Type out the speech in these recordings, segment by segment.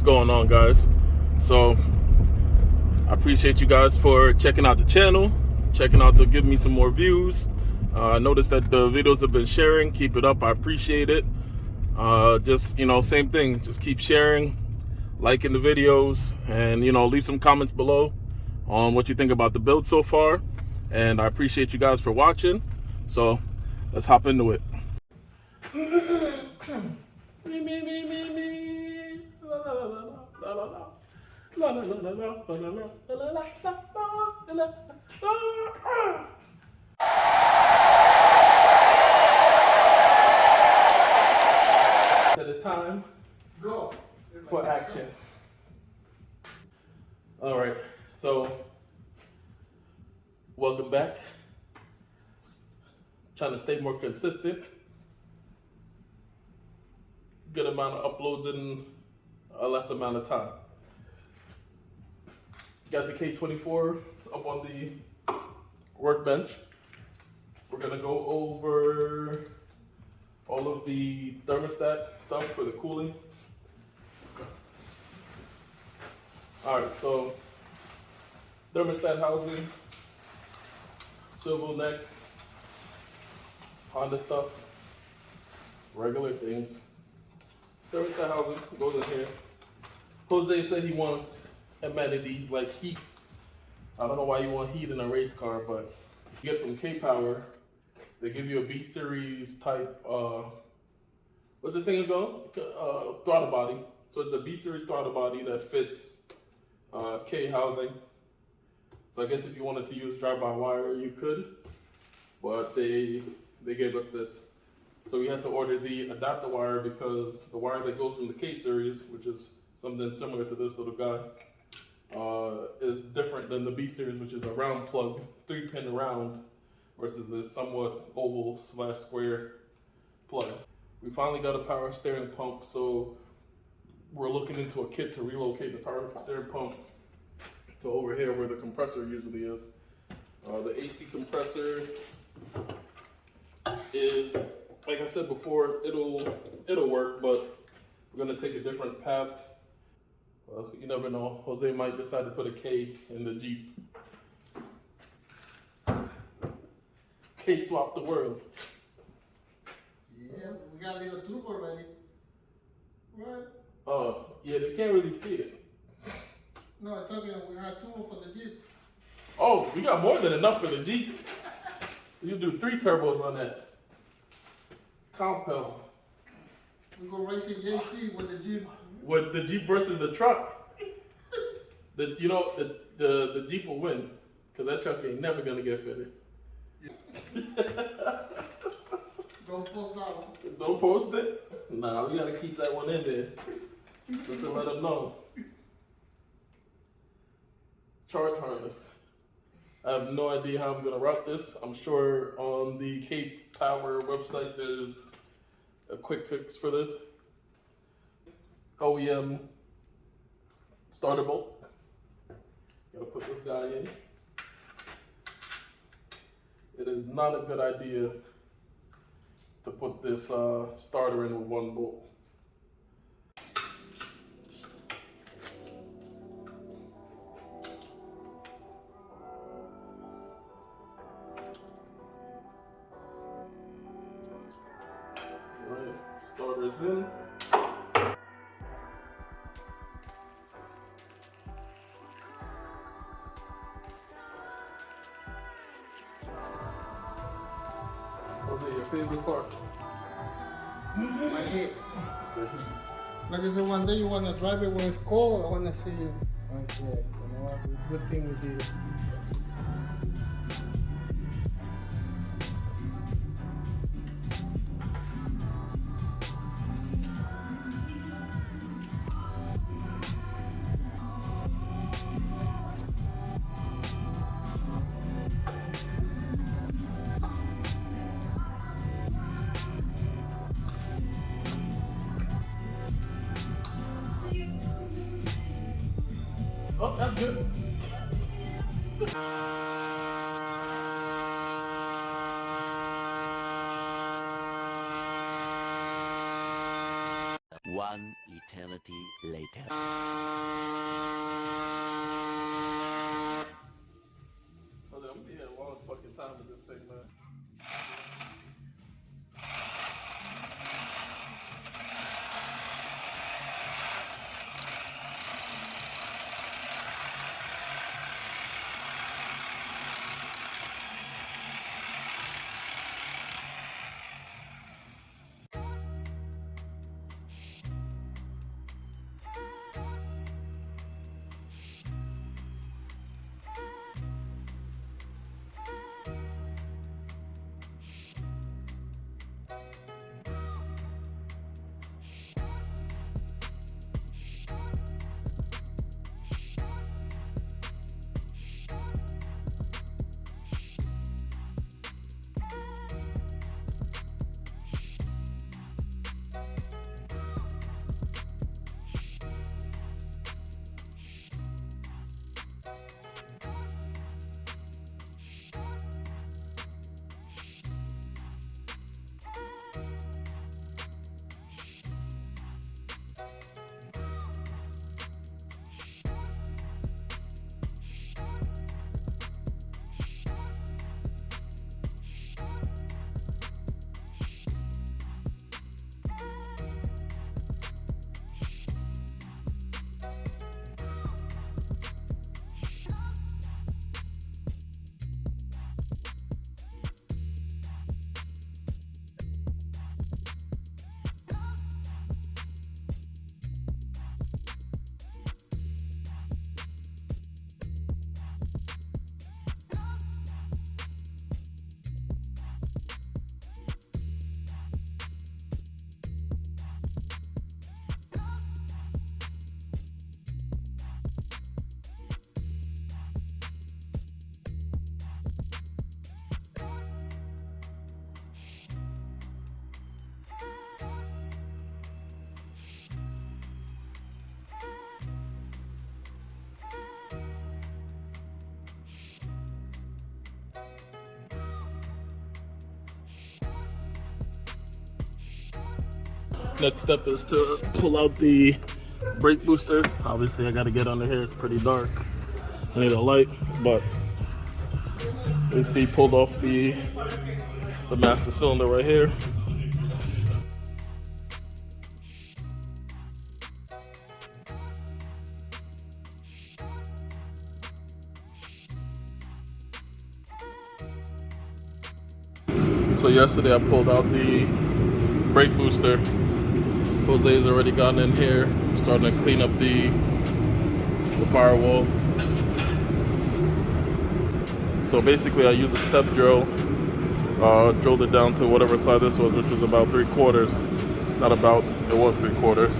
going on, guys? So I appreciate you guys for checking out the channel, checking out to give me some more views. I noticed that the videos have been sharing. Keep it up, I appreciate it. Just, same thing, just keep sharing, liking the videos, and leave some comments below on what you think about the build so far. And I appreciate you guys for watching. So let's hop into it. That it's time for action. All right, so welcome back. Trying to stay more consistent. Good amount of uploads in a less amount of time. Got the K24 up on the workbench. We're gonna go over all of the thermostat stuff for the cooling. All right, so thermostat housing, swivel neck, Honda stuff, regular things. Thermostat housing goes in here. Jose said he wants amenities like heat. I don't know why you want heat in a race car, but you get from K-Power. They give you a B series type, what's the thing called? Throttle body. So it's a B series throttle body that fits K housing. So I guess if you wanted to use drive-by-wire, you could, but they gave us this. So we had to order the adapter wire because the wire that goes from the K series, which is something similar to this little guy, is different than the B series, which is a round plug, 3-pin round, versus this somewhat oval / square plug. We finally got a power steering pump, so we're looking into a kit to relocate the power steering pump to over here where the compressor usually is. The AC compressor is, like I said before, it'll work, but we're gonna take a different path. Well, you never know. Jose might decide to put a K in the Jeep. K swap the world. Yeah, we got a little troop already. What? Oh, yeah, they can't really see it. No, I'm talking we had turbo for the Jeep. Oh, we got more than enough for the Jeep. You do 3 turbos on that. Compound. We go racing JC with the Jeep. With the Jeep versus the truck. The Jeep will win. Because that truck ain't never gonna get fitted. Don't post that one. Don't post it? Nah, we gotta keep that one in there. Just to let them know. Charge harness. I have no idea how I'm gonna route this. I'm sure on the K-Power website there's a quick fix for this. OEM starter bolt. Gotta put this guy in. It is not a good idea to put this starter in with one bolt. Alright, starter's in. What's your favorite part? My head. The heat. Like I said, one day you want to drive it when it's cold. I want to see it when it's wet. You know what? Good thing we did it. Oh, that's good. One eternity later. I'm gonna be here a long fucking time with this thing, man. Next step is to pull out the brake booster. Obviously I gotta get under here, it's pretty dark. I need a light, but you see pulled off the master cylinder right here. So yesterday I pulled out the brake booster. Jose's already gotten in here, starting to clean up the firewall. So basically I used a step drill, drilled it down to whatever size this was, which was about 3/4. Not about, it was 3/4.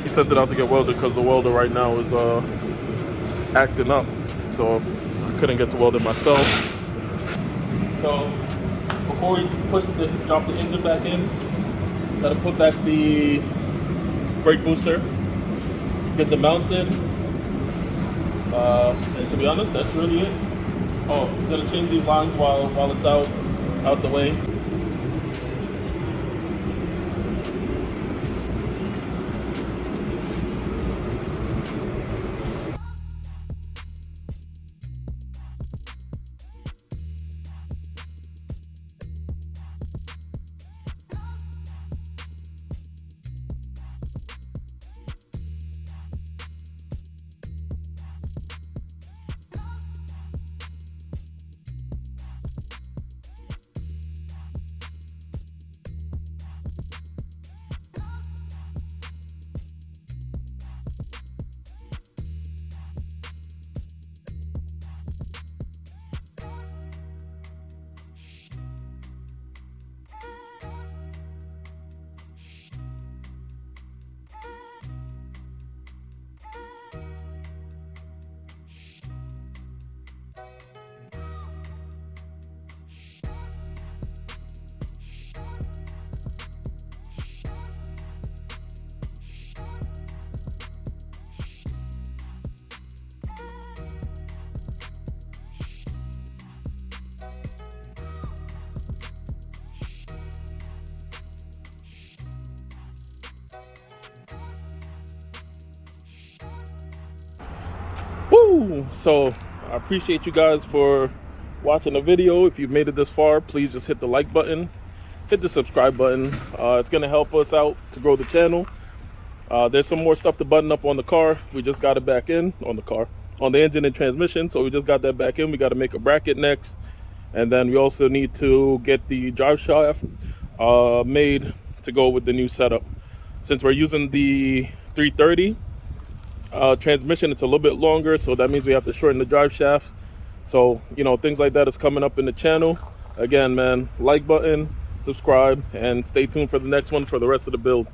He sent it out to get welded because the welder right now is acting up. So I couldn't get to weld it myself. So before we drop the engine back in, gotta put back the brake booster, get the mounted, and to be honest, that's really it. Oh, I'm gonna change these lines while it's out the way. Woo! So I appreciate you guys for watching the video. If you've made it this far, please just hit the like button, hit the subscribe button. It's gonna help us out to grow the channel. There's some more stuff to button up on the car. We just got it back in on the car, on the engine and transmission. So we just got that back in. We got to make a bracket next. And then we also need to get the drive shaft made to go with the new setup. Since we're using the 330 transmission, it's a little bit longer. So that means we have to shorten the drive shaft. So, you know, things like that is coming up in the channel. Again, man, like button, subscribe, and stay tuned for the next one for the rest of the build.